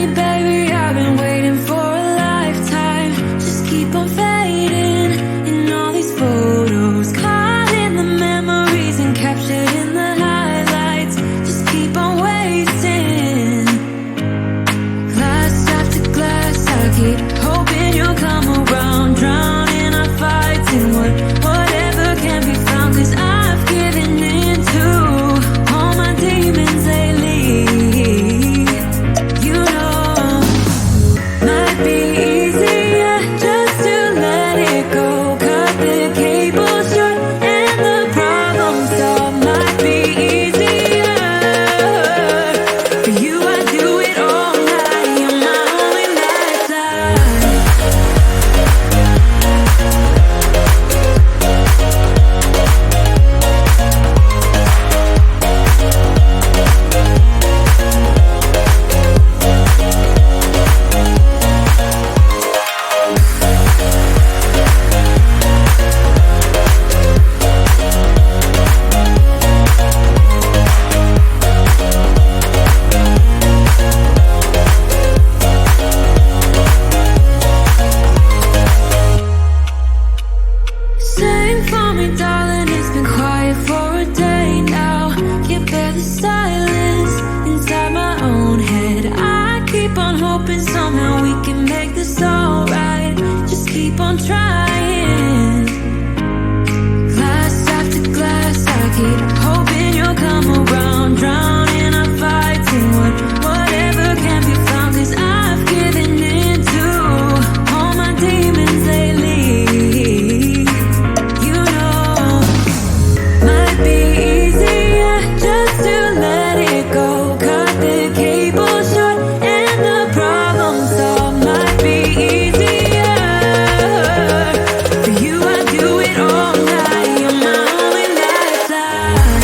me, baby, I've been waiting for a lifetime. Just keep on fading in all these photos, caught in the memories and captured in the highlights. Just keep on wasting. Glass after glass, I keep hoping you'll come around. Drowning our fights in whatever can be found. 'Cause I've given in to all my demons lately. You know, might be easier just to let it go. Cut the cable short and the problem solved. Might be easier for you. I do it all night. You're my only lifeline. Sing for me, darling, it's been quiet for a day now. Can't bear the silence inside my own head. I keep on hoping somehow we can make this alright. Just keep on trying. Glass after glass, I keep hoping you'll come around. Drowning our fights in whatever can be found. 'Cause I've given in to all my demons lately. You know, might be easier just to let it go. Cut the cable short and the problem solved. Might be easier for you. I do it all night. You're my only lifeline.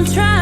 I'm trying